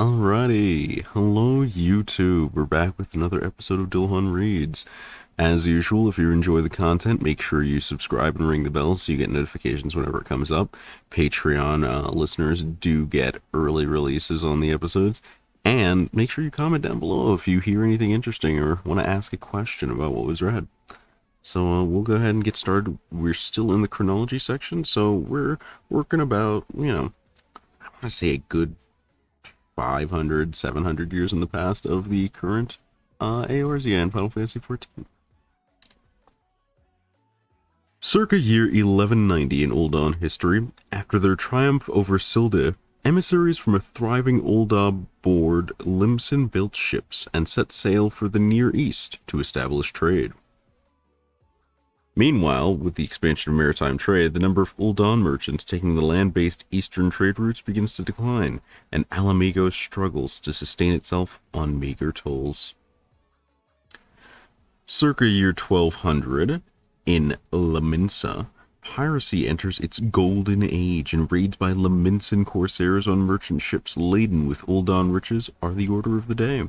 Alrighty, hello YouTube. We're back with another episode of Dullahan Reads. As usual, if you enjoy the content, make sure you subscribe and ring the bell so you get notifications whenever it comes up. Patreon listeners do get early releases on the episodes. And make sure you comment down below if you hear anything interesting or want to ask a question about what was read. So we'll go ahead and get started. We're still in the chronology section, so we're working about, I want to say a good 500, 700 years in the past of the current Eorzea in Final Fantasy XIV. Circa year 1190 in Ul'dah history, after their triumph over Silde, emissaries from a thriving Ul'dah board Limson-built ships and set sail for the Near East to establish trade. Meanwhile, with the expansion of maritime trade, the number of Ul'dah merchants taking the land-based eastern trade routes begins to decline, and Alamigo struggles to sustain itself on meager tolls. Circa year 1200, in Laminsa, piracy enters its golden age, and raids by Laminsan corsairs on merchant ships laden with Ul'dah riches are the order of the day.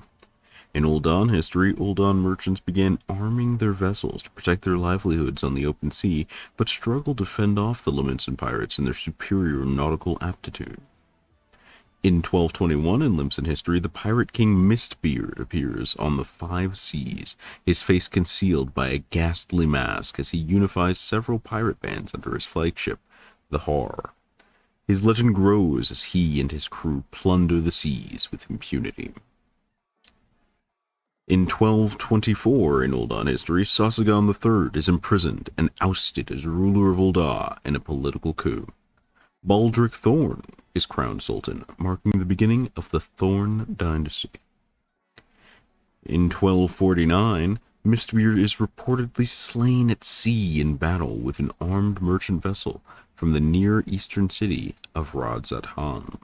In Ul'dah history, Ul'dah merchants began arming their vessels to protect their livelihoods on the open sea, but struggled to fend off the Limsan pirates in their superior nautical aptitude. In 1221 in Limsan history, the pirate king Mistbeard appears on the five seas, his face concealed by a ghastly mask as he unifies several pirate bands under his flagship, the Har. His legend grows as he and his crew plunder the seas with impunity. In 1224 in Ul'dah history, Sossagon III is imprisoned and ousted as ruler of Ul'dah in a political coup. Baldric Thorn is crowned sultan, marking the beginning of the Thorn dynasty. In 1249, Mistbeard is reportedly slain at sea in battle with an armed merchant vessel from the near eastern city of Radzat-Han.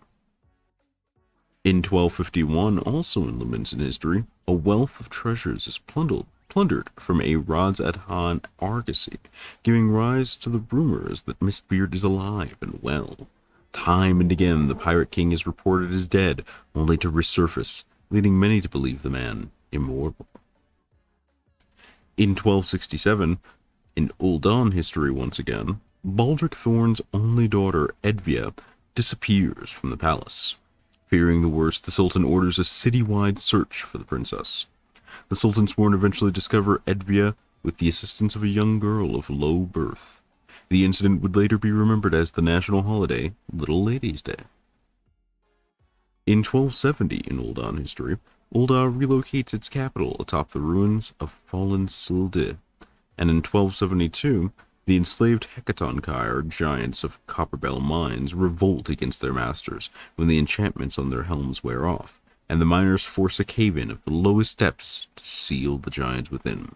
In 1251, also in Limsan history, a wealth of treasures is plundered from a Radzat-Han argosy, giving rise to the rumors that Mistbeard is alive and well. Time and again, the pirate king is reported as dead, only to resurface, leading many to believe the man immortal. In 1267, in Ul'dah history once again, Baldric Thorn's only daughter, Edvia, disappears from the palace. Fearing the worst, the Sultan orders a citywide search for the princess. The Sultan's sworn eventually discover Edvia with the assistance of a young girl of low birth. The incident would later be remembered as the national holiday, Little Lady's Day. In 1270 in Ul'dah history, Ul'dah relocates its capital atop the ruins of fallen Silde, and in 1272, the enslaved Hecatonchire giants of Copperbell mines revolt against their masters when the enchantments on their helms wear off, and the miners force a cave-in of the lowest depths to seal the giants within.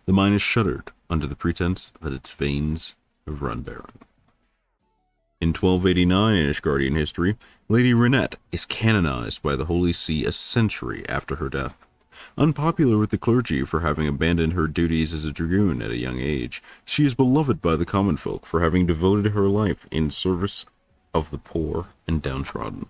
The mine is shuttered under the pretense that its veins have run barren. In 1289 in Ishgardian history, Lady Renette is canonized by the Holy See a century after her death. Unpopular with the clergy for having abandoned her duties as a dragoon at a young age, she is beloved by the common folk for having devoted her life in service of the poor and downtrodden.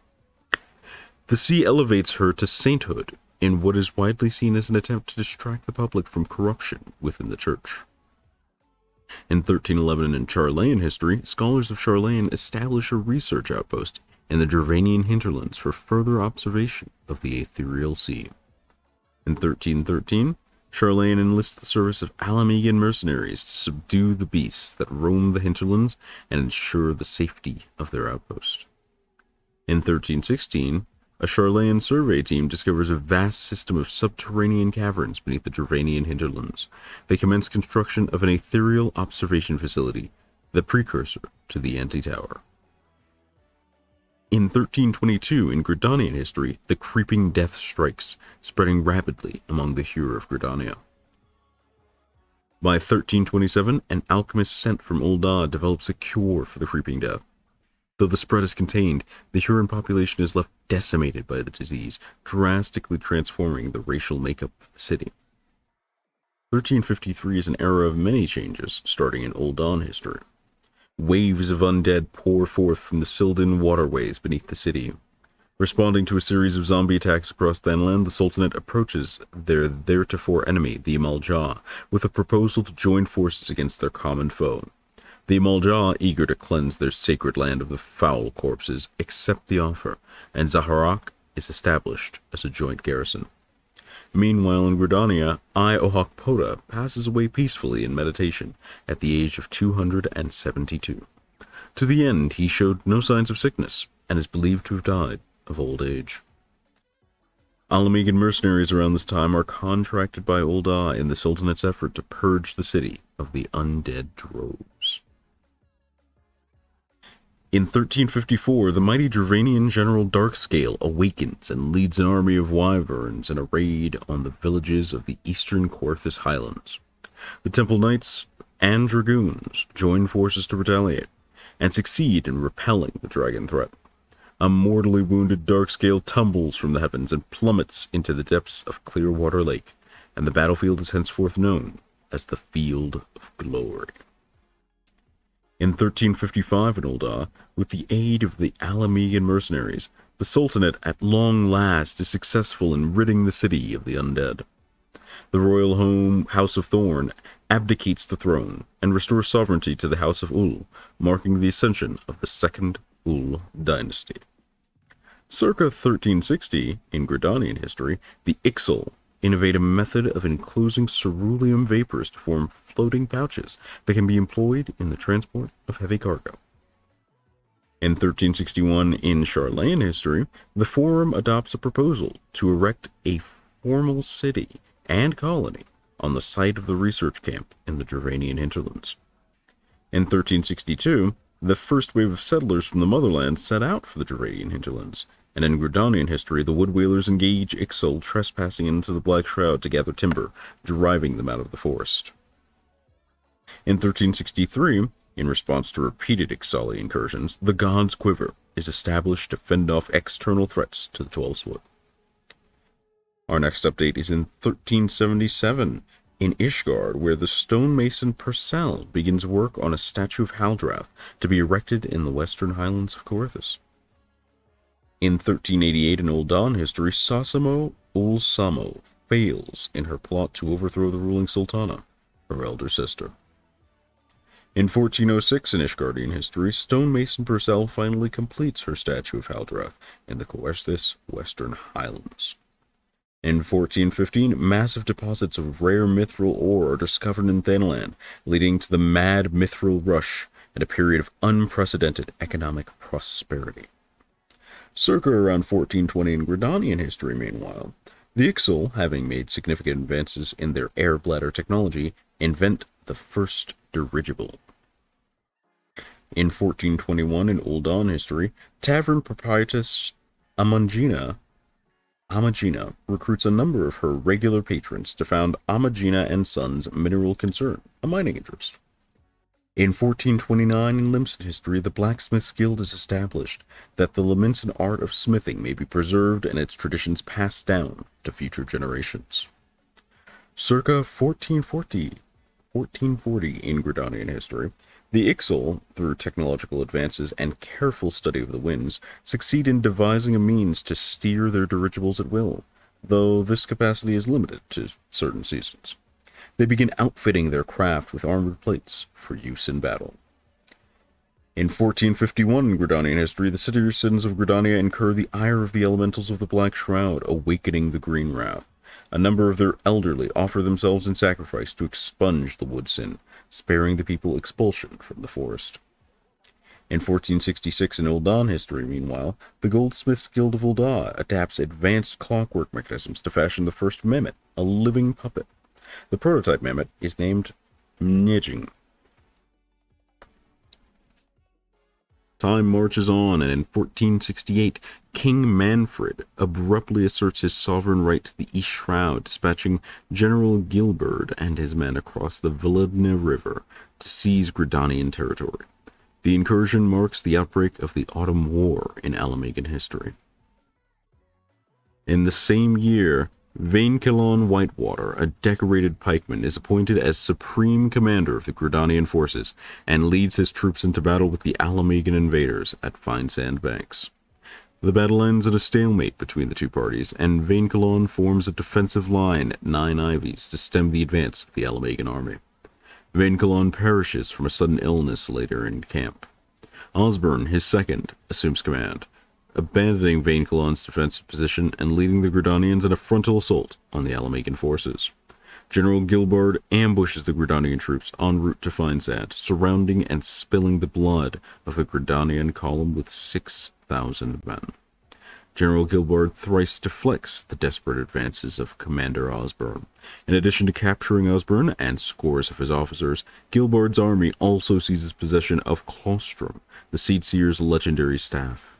The See elevates her to sainthood in what is widely seen as an attempt to distract the public from corruption within the church. In 1311 in Charlayan history, scholars of Charlayan establish a research outpost in the Dravanian hinterlands for further observation of the ethereal sea. In 1313, Charlayan enlists the service of Alamigan mercenaries to subdue the beasts that roam the hinterlands and ensure the safety of their outpost. In 1316, a Charlayan survey team discovers a vast system of subterranean caverns beneath the Dravanian hinterlands. They commence construction of an ethereal observation facility, the precursor to the Anti-Tower. In 1322, in Gridanian history, the creeping death strikes, spreading rapidly among the Hur of Gridania. By 1327, an alchemist sent from Ul'dah develops a cure for the creeping death. Though the spread is contained, the Huron population is left decimated by the disease, drastically transforming the racial makeup of the city. 1353 is an era of many changes, starting in Ul'dah history. Waves of undead pour forth from the Sildan waterways beneath the city. Responding to a series of zombie attacks across Thanalan, the Sultanate approaches their theretofore enemy, the Imal-Jah, with a proposal to join forces against their common foe. The Imal-Jah, eager to cleanse their sacred land of the foul corpses, accept the offer, and Zaharak is established as a joint garrison. Meanwhile, in Gridania, Ohakpota passes away peacefully in meditation at the age of 272. To the end, he showed no signs of sickness, and is believed to have died of old age. Alamegan mercenaries around this time are contracted by Ul'dah in the Sultanate's effort to purge the city of the undead droves. In 1354, the mighty Dravanian general Darkscale awakens and leads an army of wyverns in a raid on the villages of the eastern Coerthas Highlands. The Temple Knights and Dragoons join forces to retaliate, and succeed in repelling the dragon threat. A mortally wounded Darkscale tumbles from the heavens and plummets into the depths of Clearwater Lake, and the battlefield is henceforth known as the Field of Glory. In 1355 in Ul'dah, with the aid of the Alamegan mercenaries, the Sultanate at long last is successful in ridding the city of the undead. The royal House of Thorn abdicates the throne and restores sovereignty to the House of Ul, marking the ascension of the Second Ul dynasty. Circa 1360, in Gridanian history, the Ixal innovate a method of enclosing cerulean vapors to form floating pouches that can be employed in the transport of heavy cargo. In 1361, in Charlayan history, the Forum adopts a proposal to erect a formal city and colony on the site of the research camp in the Dravanian hinterlands. In 1362, the first wave of settlers from the motherland set out for the Dravanian hinterlands, and in Gridanian history, the Woodwhalers engage Ixal trespassing into the Black Shroud to gather timber, driving them out of the forest. In 1363, in response to repeated Ixali incursions, the God's Quiver is established to fend off external threats to the 12's Wood. Our next update is in 1377, in Ishgard, where the stonemason Purcell begins work on a statue of Haldrath to be erected in the western highlands of Coerthas. In 1388 in Ul'dah history, Sasamo Ulsamo fails in her plot to overthrow the ruling Sultana, her elder sister. In 1406 in Ishgardian history, stonemason Purcell finally completes her statue of Haldrath in the Coerthas Western Highlands. In 1415, massive deposits of rare mithril ore are discovered in Thanalan, leading to the mad mithril rush and a period of unprecedented economic prosperity. Circa around 1420 in Gridanian history, meanwhile, the Ixal, having made significant advances in their air bladder technology, invent the first dirigible. In 1421 in Ul'dah history, tavern proprietress Amagina recruits a number of her regular patrons to found Amagina and Sons Mineral Concern, a mining interest. In 1429 in Limson history, the Blacksmith's Guild is established, that the laments and art of smithing may be preserved and its traditions passed down to future generations. Circa 1440 in Gridanian history, the Ixal, through technological advances and careful study of the winds, succeed in devising a means to steer their dirigibles at will, though this capacity is limited to certain seasons. They begin outfitting their craft with armored plates for use in battle. In 1451 in Gridanian history, the citizens of Gridania incur the ire of the elementals of the Black Shroud, awakening the Green Wrath. A number of their elderly offer themselves in sacrifice to expunge the wood sin, sparing the people expulsion from the forest. In 1466 in Ul'dah history, meanwhile, the Goldsmiths Guild of Ul'dah adapts advanced clockwork mechanisms to fashion the first Mehmet, a living puppet. The prototype Mehmet is named Mnejing. Time marches on, and in 1468, King Manfred abruptly asserts his sovereign right to the East Shroud, dispatching General Gilbert and his men across the Villadne River to seize Gridanian territory. The incursion marks the outbreak of the Autumn War in Alamegan history. In the same year, Vainkilon Whitewater, a decorated pikeman, is appointed as supreme commander of the Gridanian forces and leads his troops into battle with the Alamegan invaders at Fine Sand Banks. The battle ends in a stalemate between the two parties, and Vaincolon forms a defensive line at 9 Ivies to stem the advance of the Alamagan army. Vaincolon perishes from a sudden illness later in camp. Osborne, his second, assumes command, abandoning Vaincolon's defensive position and leading the Gridanians in a frontal assault on the Alamagan forces. General Gilbard ambushes the Gridanian troops en route to Feinsand, surrounding and spilling the blood of the Gridanian column with 6,000 men. General Gilbard thrice deflects the desperate advances of Commander Osborne. In addition to capturing Osborne and scores of his officers, Gilbard's army also seizes possession of Claustrum, the Seedseer's legendary staff.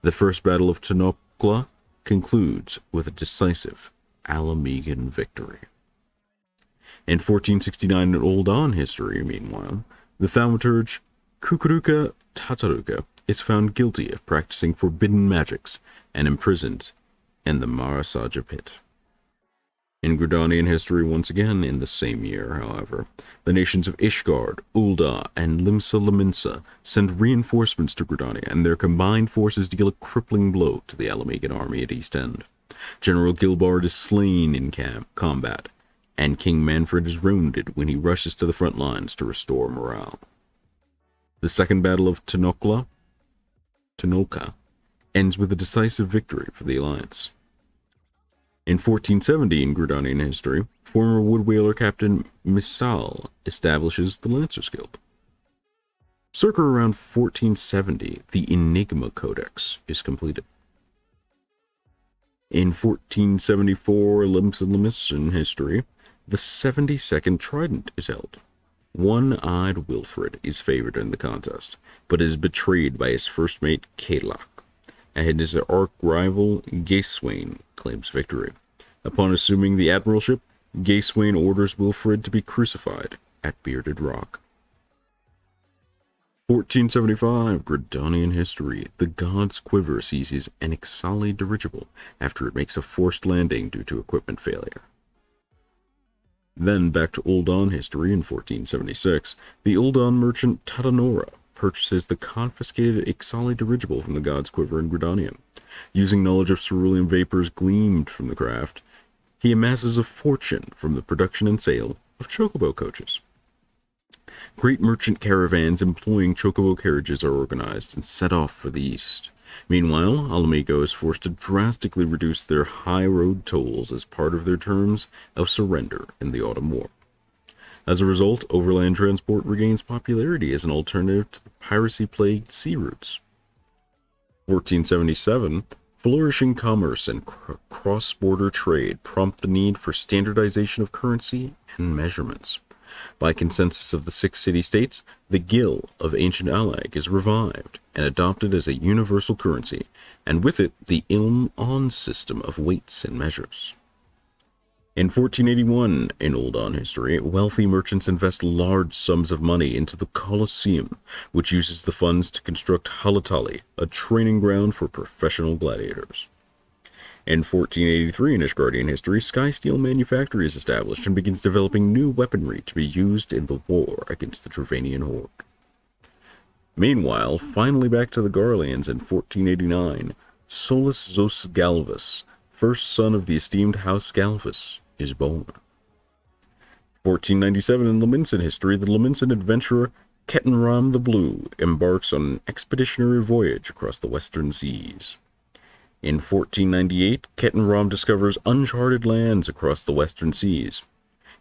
The First Battle of Tenochtitlan concludes with a decisive Alamagan victory. In 1469 in Old On history, meanwhile, the thaumaturge Kukuruka Tataruka is found guilty of practicing forbidden magics and imprisoned in the Marasaja pit. In Gridanian history once again in the same year, however, the nations of Ishgard, Ulda, and Limsa Laminsa send reinforcements to Gridania, and their combined forces deal a crippling blow to the Alamagan army at East End. General Gilbard is slain in combat, and King Manfred is wounded when he rushes to the front lines to restore morale. The Second Battle of Tenochtitlan ends with a decisive victory for the Alliance. In 1470 in Gridanian history, former wood-whaler Captain Misal establishes the Lancers Guild. Circa around 1470, the Enigma Codex is completed. In 1474, in history, the 72nd Trident is held. One-eyed Wilfred is favored in the contest, but is betrayed by his first mate Caedlach, and his arch-rival Gaiswain claims victory. Upon assuming the admiralship, Gaiswain orders Wilfred to be crucified at Bearded Rock. 1475, Gridanian history. The God's Quiver seizes an Ixali dirigible after it makes a forced landing due to equipment failure. Then back to Uldan history in 1476, the Uldan merchant Tadanora purchases the confiscated Ixali dirigible from the God's Quiver in Gridania. Using knowledge of cerulean vapors gleamed from the craft, he amasses a fortune from the production and sale of chocobo coaches. Great merchant caravans employing chocobo carriages are organized and set off for the east. Meanwhile, Alamigo is forced to drastically reduce their high road tolls as part of their terms of surrender in the Autumn War. As a result, overland transport regains popularity as an alternative to the piracy-plagued sea routes. 1477, flourishing commerce and cross-border trade prompt the need for standardization of currency and measurements. By consensus of the 6 city-states, the Gil of ancient Alag is revived and adopted as a universal currency, and with it the Ilm-On system of weights and measures. In 1481, in Old On history, wealthy merchants invest large sums of money into the Colosseum, which uses the funds to construct Halatali, a training ground for professional gladiators. In 1483, in Ishgardian history, Sky Steel Manufactory is established and begins developing new weaponry to be used in the war against the Trevanian horde. Meanwhile, finally back to the Garleans in 1489, Solus Zos Galvus, first son of the esteemed House Galvus, is born. 1497, in Laminsan history, the Laminsan adventurer Ketenram the Blue embarks on an expeditionary voyage across the western seas. In 1498, Ketenram discovers uncharted lands across the western seas.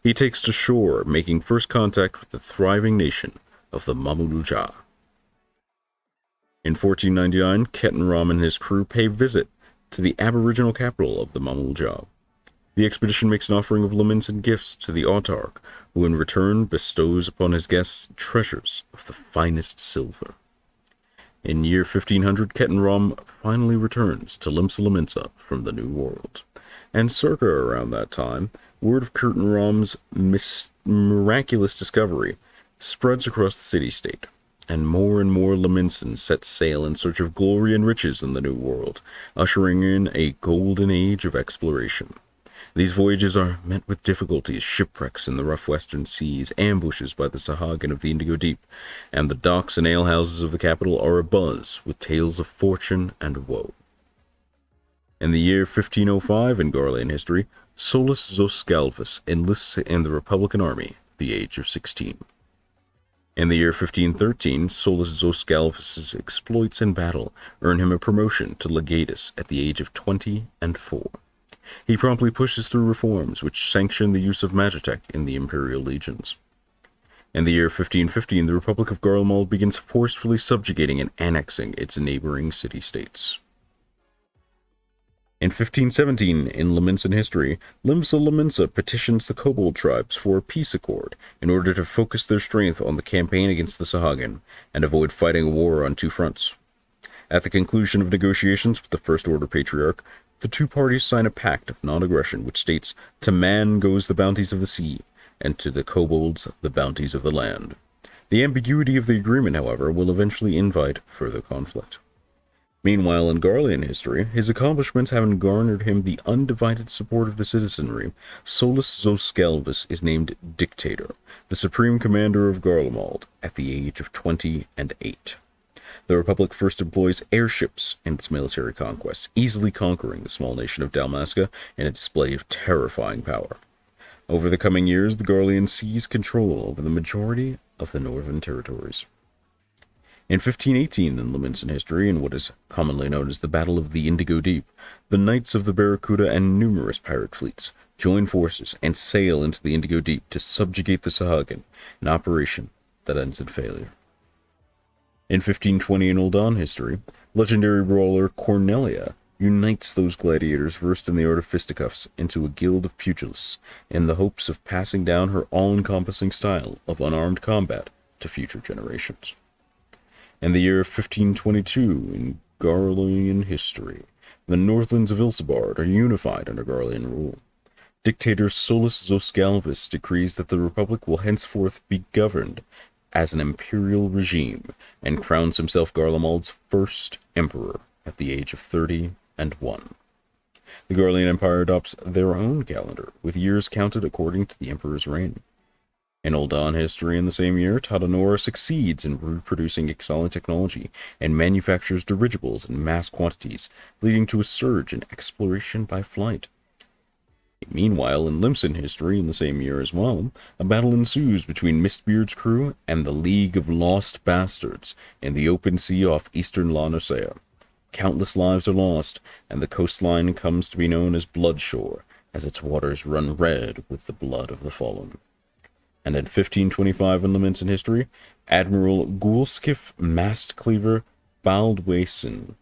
He takes to shore, making first contact with the thriving nation of the Mamuluja. In 1499, Ketenram and his crew pay visit to the aboriginal capital of the Mamuluja. The expedition makes an offering of Laminsan gifts to the autarch, who in return bestows upon his guests treasures of the finest silver. In year 1500, Ketenram finally returns to Limsa from the New World, and circa around that time, word of Ketenram's miraculous discovery spreads across the city-state, and more Laminsans set sail in search of glory and riches in the New World, ushering in a golden age of exploration. These voyages are met with difficulties, shipwrecks in the rough western seas, ambushes by the Sahagan of the Indigo Deep, and the docks and alehouses of the capital are abuzz with tales of fortune and woe. In the year 1505 in Garlean history, Solus Zoscalvus enlists in the Republican army at the age of 16. In the year 1513, Solus Zoscalvus's exploits in battle earn him a promotion to legatus at the age of 24. He promptly pushes through reforms which sanction the use of magitech in the imperial legions. In the year 1515, the Republic of Garlemald begins forcefully subjugating and annexing its neighboring city-states. In 1517, in Leminsan history, Limsa Leminsa petitions the Kobold tribes for a peace accord in order to focus their strength on the campaign against the Sahagin and avoid fighting a war on two fronts. At the conclusion of negotiations with the First Order Patriarch, the two parties sign a pact of non-aggression which states, "To man goes the bounties of the sea, and to the kobolds the bounties of the land." The ambiguity of the agreement, however, will eventually invite further conflict. Meanwhile, in Garlean history, his accomplishments having garnered him the undivided support of the citizenry, Solus Zoscalvus is named Dictator, the supreme commander of Garlemald, at the age of 28. The Republic first employs airships in its military conquests, easily conquering the small nation of Dalmasca in a display of terrifying power. Over the coming years, the Garleans seize control over the majority of the northern territories. In 1518, in Leminsan history, in what is commonly known as the Battle of the Indigo Deep, the Knights of the Barracuda and numerous pirate fleets join forces and sail into the Indigo Deep to subjugate the Sahagin, an operation that ends in failure. In 1520, in Uldan history, legendary brawler Cornelia unites those gladiators versed in the art of fisticuffs into a guild of pugilists in the hopes of passing down her all-encompassing style of unarmed combat to future generations. In the year 1522, in Garlean history, the Northlands of Ilsabard are unified under Garlean rule. Dictator Solus Zoscalvus decrees that the Republic will henceforth be governed as an imperial regime and crowns himself Garlemald's first emperor at the age of 31. The Garlean Empire adopts their own calendar, with years counted according to the emperor's reign. In Uldan history in the same year, Tadanora succeeds in reproducing Ixalan technology and manufactures dirigibles in mass quantities, leading to a surge in exploration by flight. Meanwhile, in Limsan history in the same year as well, a battle ensues between Mistbeard's crew and the League of Lost Bastards in the open sea off eastern Eorzea. Countless lives are lost, and the coastline comes to be known as Bloodshore, as its waters run red with the blood of the fallen. And in 1525 in Leminsan history, Admiral Gulskif Mastcleaver Baldwason,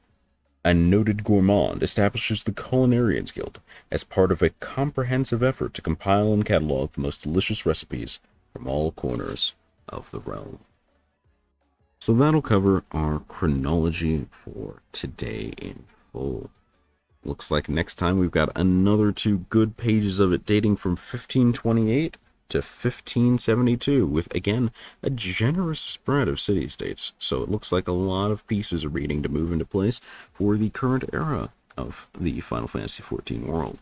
a noted gourmand, establishes the Culinarians Guild as part of a comprehensive effort to compile and catalog the most delicious recipes from all corners of the realm. So that'll cover our chronology for today in full. Looks like next time we've got another 2 good pages of it dating from 1528 to 1572, with, again, a generous spread of city-states. So it looks like a lot of pieces are beginning to move into place for the current era of the Final Fantasy XIV world.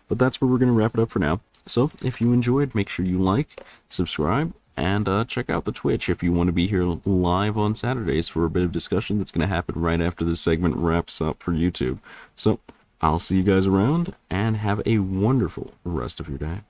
But that's where we're going to wrap it up for now. So if you enjoyed, make sure you like, subscribe, and check out the Twitch if you want to be here live on Saturdays for a bit of discussion that's going to happen right after this segment wraps up for YouTube. So I'll see you guys around, and have a wonderful rest of your day.